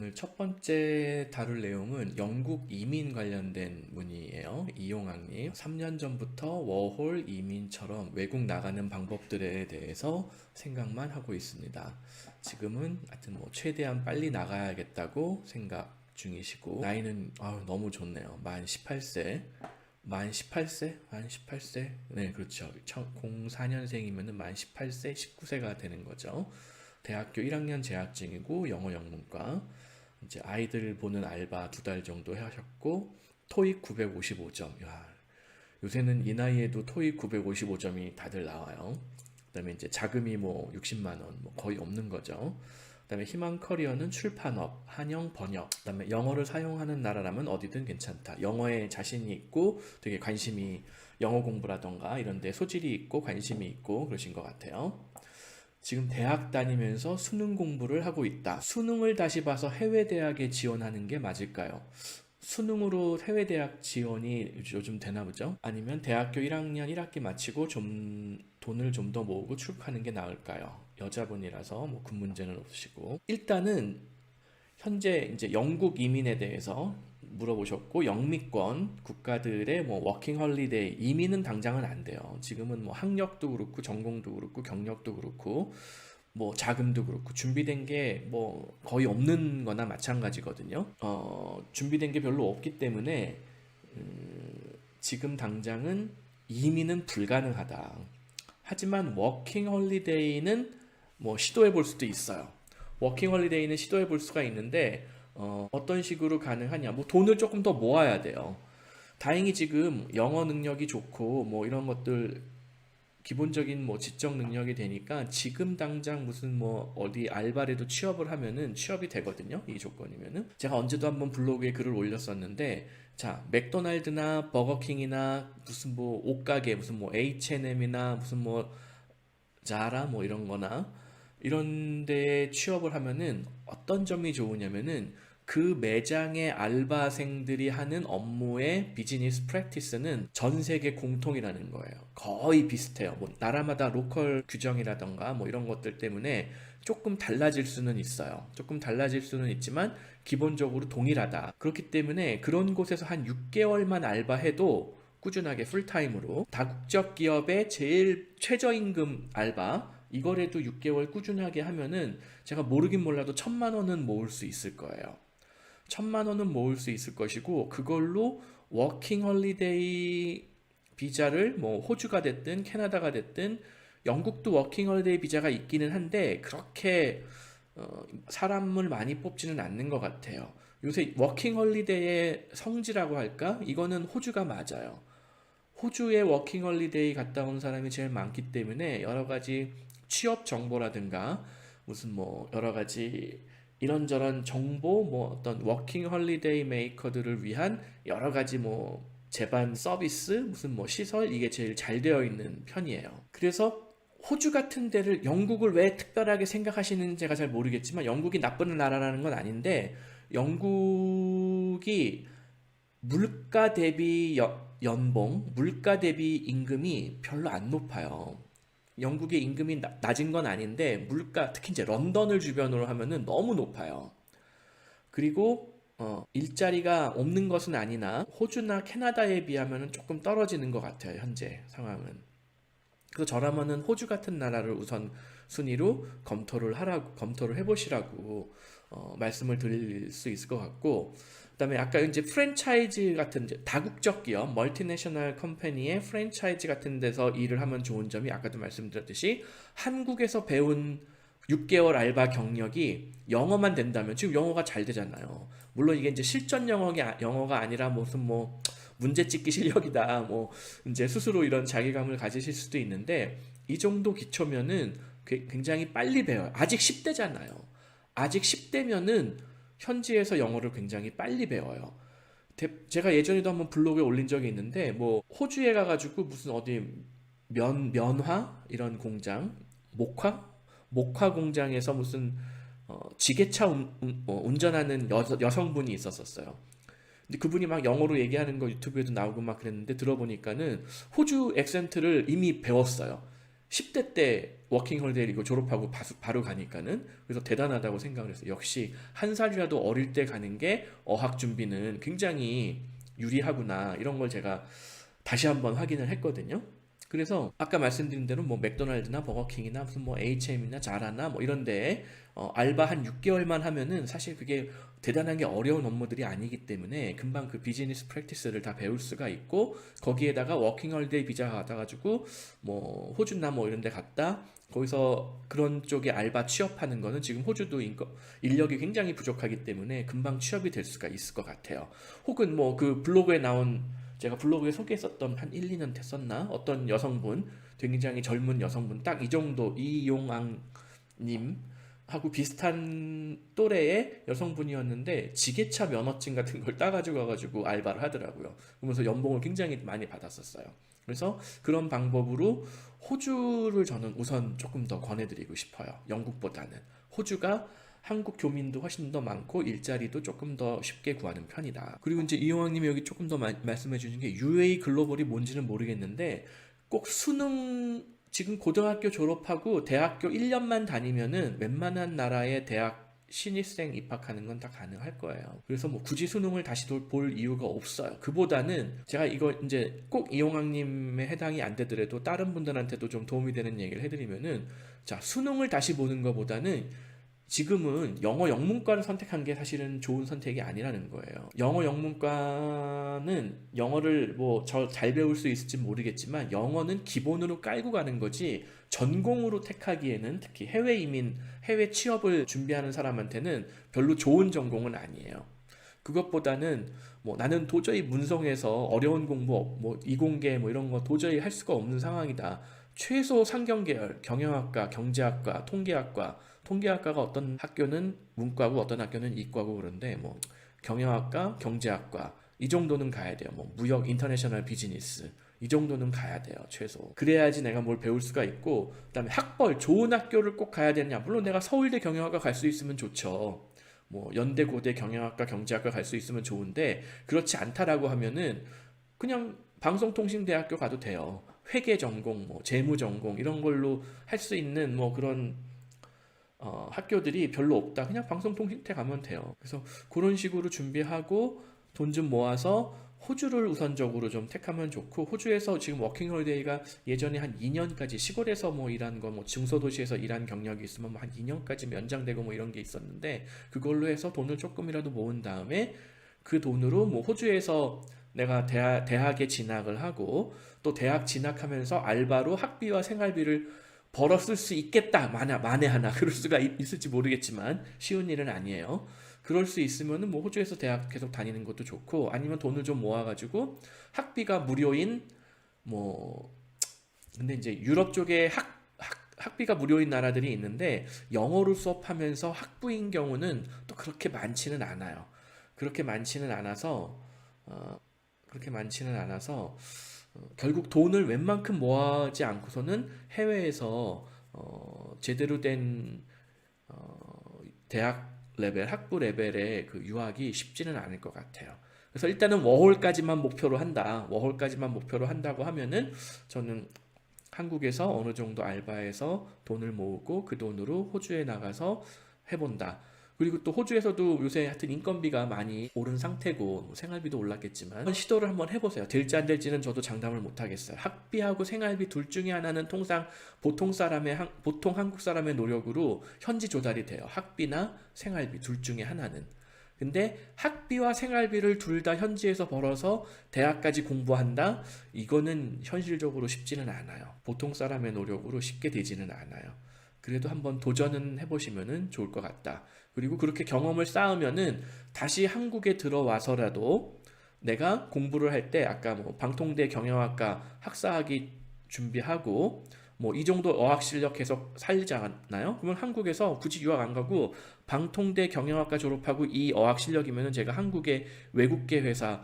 오늘 첫 번째 다룰 내용은 영국 이민 관련된 문의예요. 이용학님. 3년 전부터 워홀 이민처럼 외국 나가는 방법들에 대해서 생각만 하고 있습니다. 지금은 하여튼 뭐 최대한 빨리 나가야겠다고 생각 중이시고, 나이는 너무 좋네요. 만 18세. 만 18세? 만 18세? 네, 그렇죠. 04년생이면 만 18세, 19세가 되는 거죠. 대학교 1학년 재학 중이고 영어 영문과 이제 아이들 보는 알바 2달 정도 하셨고 토익 955점. 야, 요새는 이 나이에도 토익 955점이 다들 나와요. 그다음에 이제 자금이 뭐 60만 원 뭐 거의 없는 거죠. 그다음에 희망 커리어는 출판업, 한영 번역. 그다음에 영어를 사용하는 나라라면 어디든 괜찮다. 영어에 자신이 있고 되게 관심이 영어 공부라던가 이런 데 소질이 있고 관심이 있고 그러신 것 같아요. 지금 대학 다니면서 수능 공부를 하고 있다. 수능을 다시 봐서 해외 대학에 지원하는 게 맞을까요? 수능으로 해외 대학 지원이 요즘 되나 보죠? 아니면 대학교 1학년 1학기 마치고 좀 돈을 좀 더 모으고 출국하는 게 나을까요? 여자분이라서 뭐 그 문제는 없으시고. 일단은 현재 이제 영국 이민에 대해서 물어보셨고, 영미권 국가들의 뭐 워킹 홀리데이 이민은 당장은 안 돼요. 지금은 뭐 학력도 그렇고 전공도 그렇고 경력도 그렇고 뭐 자금도 그렇고 준비된 게 뭐 거의 없는 거나 마찬가지거든요. 준비된 게 별로 없기 때문에 지금 당장은 이민은 불가능하다. 하지만 워킹 홀리데이는 뭐 시도해 볼 수도 있어요. 워킹 홀리데이는 시도해 볼 수가 있는데 어떤 식으로 가능하냐? 뭐 돈을 조금 더 모아야 돼요. 다행히 지금 영어 능력이 좋고 뭐 이런 것들 기본적인 뭐 지적 능력이 되니까 지금 당장 무슨 뭐 어디 알바라도 취업을 하면은 취업이 되거든요. 이 조건이면은. 제가 언제도 한번 블로그에 글을 올렸었는데, 자, 맥도날드나 버거킹이나 무슨 뭐 옷가게 무슨 뭐 H&M이나 무슨 뭐 자라 뭐 이런 거나 이런 데에 취업을 하면은 어떤 점이 좋으냐면은 그 매장의 알바생들이 하는 업무의 비즈니스 프랙티스는 전 세계 공통이라는 거예요. 거의 비슷해요. 뭐 나라마다 로컬 규정이라던가 뭐 이런 것들 때문에 조금 달라질 수는 있어요. 조금 달라질 수는 있지만 기본적으로 동일하다. 그렇기 때문에 그런 곳에서 한 6개월만 알바해도 꾸준하게 풀타임으로 다국적 기업의 제일 최저임금 알바 이거라도 6개월 꾸준하게 하면은 제가 모르긴 몰라도 1,000만 원은 모을 수 있을 거예요. 1,000만 원은 모을 수 있을 것이고, 그걸로 워킹 홀리데이 비자를 뭐 호주가 됐든 캐나다가 됐든, 영국도 워킹 홀리데이 비자가 있기는 한데 그렇게 사람을 많이 뽑지는 않는 것 같아요. 요새 워킹 홀리데이의 성지라고 할까? 이거는 호주가 맞아요. 호주에 워킹 홀리데이 갔다 온 사람이 제일 많기 때문에 여러 가지 취업 정보라든가 무슨 뭐 여러 가지 이런저런 정보, 뭐 어떤 워킹 홀리데이 메이커들을 위한 여러 가지 뭐 제반 서비스, 무슨 뭐 시설, 이게 제일 잘 되어 있는 편이에요. 그래서 호주 같은 데를, 영국을 왜 특별하게 생각하시는지 제가 잘 모르겠지만 영국이 나쁜 나라라는 건 아닌데, 영국이 물가 대비 연봉, 물가 대비 임금이 별로 안 높아요. 영국의 임금이 낮은 건 아닌데 물가, 특히 이제 런던을 주변으로 하면은 너무 높아요. 그리고 일자리가 없는 것은 아니나 호주나 캐나다에 비하면 조금 떨어지는 것 같아요. 현재 상황은. 그래서 저라면은 호주 같은 나라를 우선 순위로 검토를 해보시라고 말씀을 드릴 수 있을 것 같고, 그다음에 아까 이제 프랜차이즈 같은 이제 다국적 기업, 멀티내셔널 컴퍼니의 프랜차이즈 같은 데서 일을 하면 좋은 점이, 아까도 말씀드렸듯이 한국에서 배운 6개월 알바 경력이 영어만 된다면, 지금 영어가 잘 되잖아요. 물론 이게 이제 실전 영어가 아니라 무슨 뭐 문제 찍기 실력이다, 뭐 이제 스스로 이런 자기감을 가지실 수도 있는데, 이 정도 기초면은 굉장히 빨리 배워요. 아직 10대잖아요. 아직 10대면은 현지에서 영어를 굉장히 빨리 배워요. 제가 예전에도 한번 블로그에 올린 적이 있는데, 뭐 호주에 가가지고 무슨 어디 면화 이런 공장, 목화 공장에서 무슨 지게차 운전하는 여성분이 있었어요. 근데 그분이 막 영어로 얘기하는 거 유튜브에도 나오고 막 그랬는데, 들어보니까는 호주 액센트를 이미 배웠어요. 10대 때 워킹홀리데이 이거 졸업하고 바로 가니까는 그래서 대단하다고 생각을 했어요. 역시 한 살이라도 어릴 때 가는 게 어학 준비는 굉장히 유리하구나 이런 걸 제가 다시 한번 확인을 했거든요. 그래서 아까 말씀드린 대로 뭐 맥도날드나 버거킹이나 무슨 뭐 H&M이나 자라나 뭐 이런 데에 알바 한 6개월만 하면은 사실 그게 대단하게 어려운 업무들이 아니기 때문에 금방 그 비즈니스 프랙티스를 다 배울 수가 있고 거기에다가 워킹홀리데이 비자 받아가지고 뭐 호주나 뭐 이런 데 갔다 거기서 그런 쪽에 알바 취업하는 거는 지금 호주도 인력이 굉장히 부족하기 때문에 금방 취업이 될 수가 있을 것 같아요. 혹은 뭐 그 블로그에 나온 제가 블로그에 소개했었던 한 1, 2년 됐었나? 어떤 여성분, 굉장히 젊은 여성분, 딱 이 정도 이용왕 님하고 비슷한 또래의 여성분이었는데 지게차 면허증 같은 걸 따가지고 와가지고 알바를 하더라고요. 그러면서 연봉을 굉장히 많이 받았었어요. 그래서 그런 방법으로 호주를 저는 우선 조금 더 권해드리고 싶어요. 영국보다는. 호주가 한국 교민도 훨씬 더 많고 일자리도 조금 더 쉽게 구하는 편이다. 그리고 이제 이용왕님이 여기 조금 더 말씀해 주신 게 UA 글로벌이 뭔지는 모르겠는데 꼭 수능 지금 고등학교 졸업하고 대학교 1년만 다니면은 웬만한 나라의 대학 신입생 입학하는 건 다 가능할 거예요. 그래서 뭐 굳이 수능을 다시 볼 이유가 없어요. 그보다는 제가 이거 이제 꼭 이용왕님에 해당이 안 되더라도 다른 분들한테도 좀 도움이 되는 얘기를 해드리면은 자, 수능을 다시 보는 것보다는 지금은 영어 영문과를 선택한 게 사실은 좋은 선택이 아니라는 거예요. 영어 영문과는 영어를 뭐 잘 배울 수 있을지 모르겠지만 영어는 기본으로 깔고 가는 거지 전공으로 택하기에는 특히 해외 이민, 해외 취업을 준비하는 사람한테는 별로 좋은 전공은 아니에요. 그것보다는 뭐 나는 도저히 문성에서 어려운 공부, 뭐 이공계 뭐 이런 거 도저히 할 수가 없는 상황이다. 최소 상경계열, 경영학과, 경제학과, 통계학과가 어떤 학교는 문과고 어떤 학교는 이과고 그런데 뭐 경영학과, 경제학과 이 정도는 가야 돼요. 뭐 무역, 인터내셔널 비즈니스 이 정도는 가야 돼요. 최소. 그래야지 내가 뭘 배울 수가 있고 그다음에 학벌, 좋은 학교를 꼭 가야 되냐? 물론 내가 서울대 경영학과 갈 수 있으면 좋죠. 뭐 연대, 고대, 경영학과, 경제학과 갈 수 있으면 좋은데 그렇지 않다라고 하면은 그냥 방송통신대학교 가도 돼요. 회계 전공, 뭐 재무 전공 이런 걸로 할 수 있는 뭐 그런 학교들이 별로 없다. 그냥 방송통신대 가면 돼요. 그래서 그런 식으로 준비하고 돈 좀 모아서 호주를 우선적으로 좀 택하면 좋고 호주에서 지금 워킹홀리데이가 예전에 한 2년까지 시골에서 뭐 일한 거 뭐 중소도시에서 일한 경력이 있으면 뭐 한 2년까지 연장되고 뭐 이런 게 있었는데 그걸로 해서 돈을 조금이라도 모은 다음에 그 돈으로 뭐 호주에서 내가 대학에 진학을 하고 또 대학 진학하면서 알바로 학비와 생활비를 벌어 쓸 수 있겠다. 만에 하나 그럴 수가 있을지 모르겠지만 쉬운 일은 아니에요. 그럴 수 있으면은 뭐 호주에서 대학 계속 다니는 것도 좋고 아니면 돈을 좀 모아가지고 학비가 무료인 뭐 근데 이제 유럽 쪽에 학비가 무료인 나라들이 있는데 영어로 수업하면서 학부인 경우는 또 그렇게 많지는 않아요. 그렇게 많지는 않아서 어, 그렇게 많지는 않아서 결국 돈을 웬만큼 모아지 않고서는 해외에서 제대로 된 대학 레벨, 학부 레벨의 그 유학이 쉽지는 않을 것 같아요. 그래서 일단은 워홀까지만 목표로 한다. 워홀까지만 목표로 한다고 하면은 저는 한국에서 어느 정도 알바해서 돈을 모으고 그 돈으로 호주에 나가서 해본다. 그리고 또 호주에서도 요새 하여튼 인건비가 많이 오른 상태고 생활비도 올랐겠지만 시도를 한번 해보세요. 될지 안 될지는 저도 장담을 못 하겠어요. 학비하고 생활비 둘 중에 하나는 통상 보통 한국 사람의 노력으로 현지 조달이 돼요. 학비나 생활비 둘 중에 하나는. 근데 학비와 생활비를 둘 다 현지에서 벌어서 대학까지 공부한다? 이거는 현실적으로 쉽지는 않아요. 보통 사람의 노력으로 쉽게 되지는 않아요. 그래도 한번 도전은 해보시면 좋을 것 같다. 그리고 그렇게 경험을 쌓으면은 다시 한국에 들어와서라도 내가 공부를 할 때 아까 뭐 방통대 경영학과 학사학위 준비하고 뭐 이 정도 어학 실력 계속 살리지 않나요? 그러면 한국에서 굳이 유학 안 가고 방통대 경영학과 졸업하고 이 어학 실력이면은 제가 한국의 외국계 회사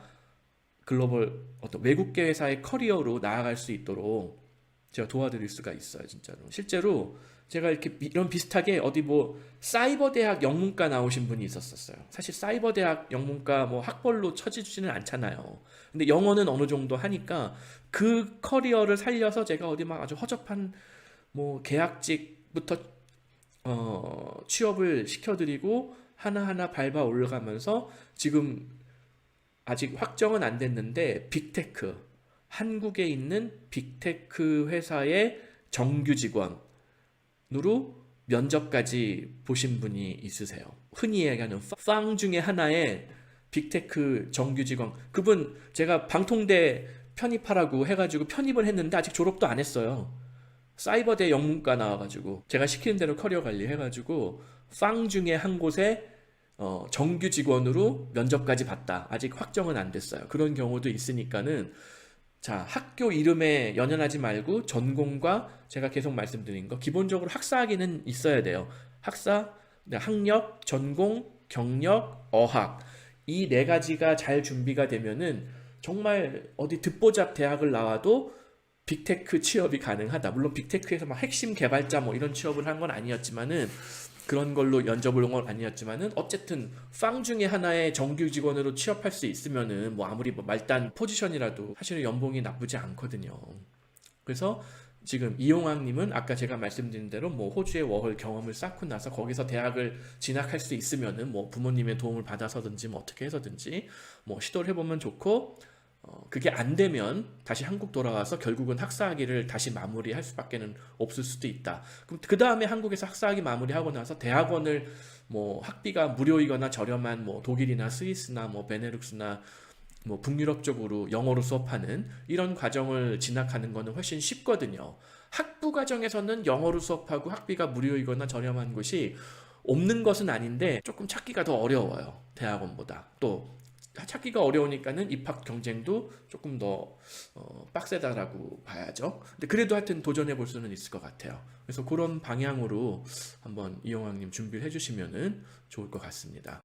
글로벌 어떤 외국계 회사의 커리어로 나아갈 수 있도록 제가 도와드릴 수가 있어요, 진짜로. 실제로 제가 이렇게 이런 비슷하게 어디 뭐 사이버 대학 영문과 나오신 분이 있었어요. 사실 사이버 대학 영문과 뭐 학벌로 쳐지지는 않잖아요. 근데 영어는 어느 정도 하니까 그 커리어를 살려서 제가 어디 막 아주 허접한 뭐 계약직부터 취업을 시켜드리고 하나하나 밟아 올라가면서 지금 아직 확정은 안 됐는데 빅테크, 한국에 있는 빅테크 회사의 정규 직원으로 면접까지 보신 분이 있으세요. 흔히 얘기하는 팡 중에 하나의 빅테크 정규 직원. 그분 제가 방통대 편입하라고 해가지고 편입을 했는데 아직 졸업도 안 했어요. 사이버대 영문과 나와가지고 제가 시키는 대로 커리어 관리 해가지고 팡 중에 한 곳에 정규 직원으로 면접까지 봤다. 아직 확정은 안 됐어요. 그런 경우도 있으니까는 자, 학교 이름에 연연하지 말고 전공과 제가 계속 말씀드린 거 기본적으로 학사학위는 있어야 돼요. 학사, 학력, 전공, 경력, 어학 이 네 가지가 잘 준비가 되면은 정말 어디 듣보잡 대학을 나와도 빅테크 취업이 가능하다. 물론 빅테크에서 막 핵심 개발자 뭐 이런 취업을 한 건 아니었지만은 그런 걸로 연접을 온 건 아니었지만은 어쨌든 팡 중에 하나의 정규 직원으로 취업할 수 있으면은 뭐 아무리 뭐 말단 포지션이라도 사실은 연봉이 나쁘지 않거든요. 그래서 지금 이용학님은 아까 제가 말씀드린 대로 뭐 호주의 워홀 경험을 쌓고 나서 거기서 대학을 진학할 수 있으면은 뭐 부모님의 도움을 받아서든지 뭐 어떻게 해서든지 뭐 시도를 해보면 좋고 그게 안 되면 다시 한국 돌아와서 결국은 학사학위를 다시 마무리할 수밖에는 없을 수도 있다. 그럼 그 다음에 한국에서 학사학위 마무리하고 나서 대학원을 뭐 학비가 무료이거나 저렴한 뭐 독일이나 스위스나 뭐 베네룩스나 뭐 북유럽 쪽으로 영어로 수업하는 이런 과정을 진학하는 거는 훨씬 쉽거든요. 학부 과정에서는 영어로 수업하고 학비가 무료이거나 저렴한 곳이 없는 것은 아닌데 조금 찾기가 더 어려워요. 대학원보다. 또 찾기가 어려우니까는 입학 경쟁도 조금 더 빡세다라고 봐야죠. 근데 그래도 하여튼 도전해 볼 수는 있을 것 같아요. 그래서 그런 방향으로 한번 이용학님 준비를 해주시면은 좋을 것 같습니다.